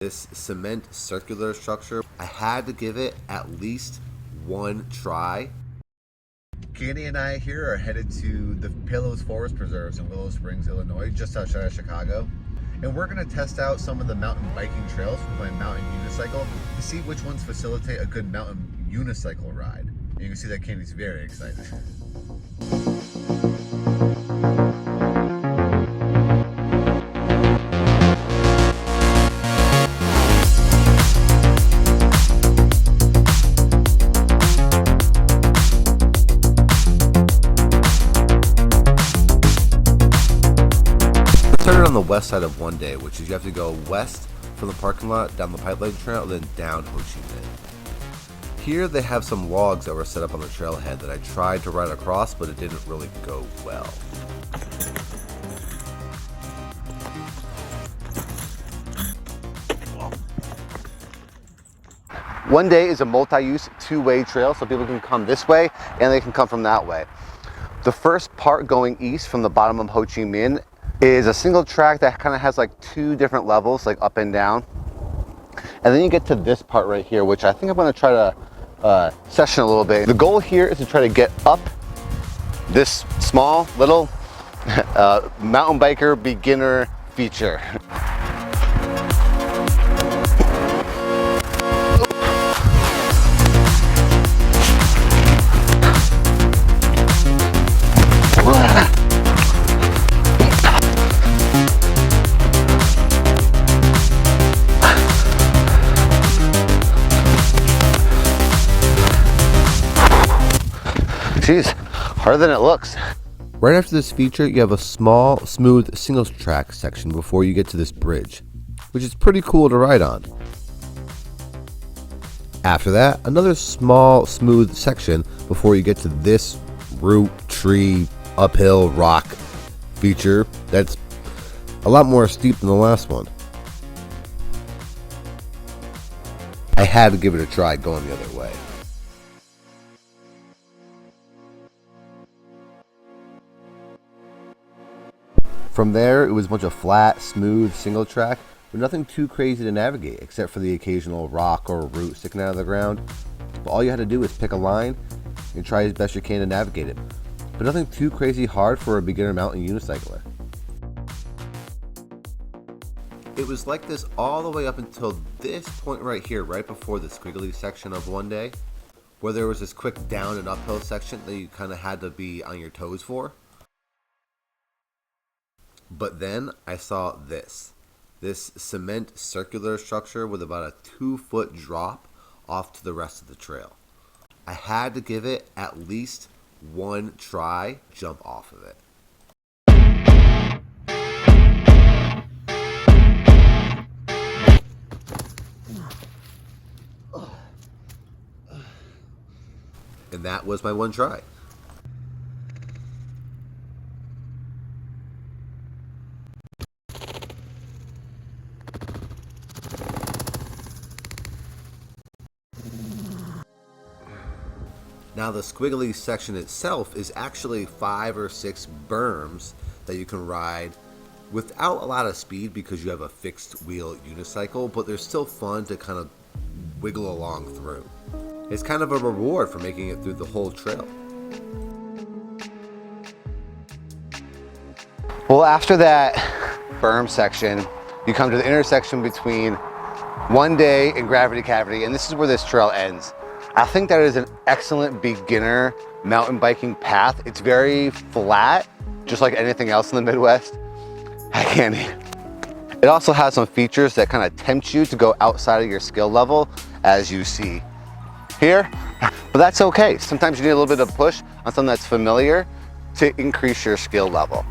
This cement circular structure, I had to give it at least one try. Candy and I here are headed to the Palos Forest Preserves in Willow Springs, Illinois, just outside of Chicago. And we're gonna test out some of the mountain biking trails with my mountain unicycle to see which ones facilitate a good mountain unicycle ride. And you can see that Candy's very excited. Started on the west side of One Day, which is you have to go west from the parking lot, down the pipeline trail, then down Ho Chi Minh. Here they have some logs that were set up on the trailhead that I tried to ride across, but it didn't really go well. One Day is a multi-use two-way trail, so people can come this way and they can come from that way. The first part going east from the bottom of Ho Chi Minh is a single track that kind of has like two different levels, like up and down. And then you get to this part right here, which I think I'm going to try to session a little bit. The goal here is to try to get up this small little mountain biker beginner feature. Jeez, harder than it looks. Right after this feature, you have a small, smooth, single track section before you get to this bridge, which is pretty cool to ride on. After that, another small, smooth section before you get to this root, tree, uphill, rock feature that's a lot more steep than the last one. I had to give it a try going the other way. From there, it was a bunch of flat, smooth, single track, but nothing too crazy to navigate, except for the occasional rock or root sticking out of the ground. But all you had to do was pick a line and try as best you can to navigate it. But nothing too crazy hard for a beginner mountain unicycler. It was like this all the way up until this point right here, right before the squiggly section of One Day, where there was this quick down and uphill section that you kind of had to be on your toes for. But then I saw this cement circular structure with about a 2-foot drop off to the rest of the trail. I had to give it at least one try, jump off of it. And that was my one try. Now the squiggly section itself is actually 5 or 6 berms that you can ride without a lot of speed because you have a fixed wheel unicycle, but they're still fun to kind of wiggle along through. It's kind of a reward for making it through the whole trail. Well, after that berm section, you come to the intersection between One Day and Gravity Cavity, and this is where this trail ends. I think that is an excellent beginner mountain biking path. It's very flat, just like anything else in the Midwest. Hi, Candy. It also has some features that kind of tempt you to go outside of your skill level, as you see here. But that's okay. Sometimes you need a little bit of push on something that's familiar to increase your skill level.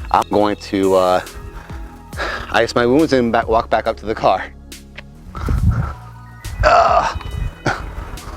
I'm going to ice my wounds and walk back up to the car.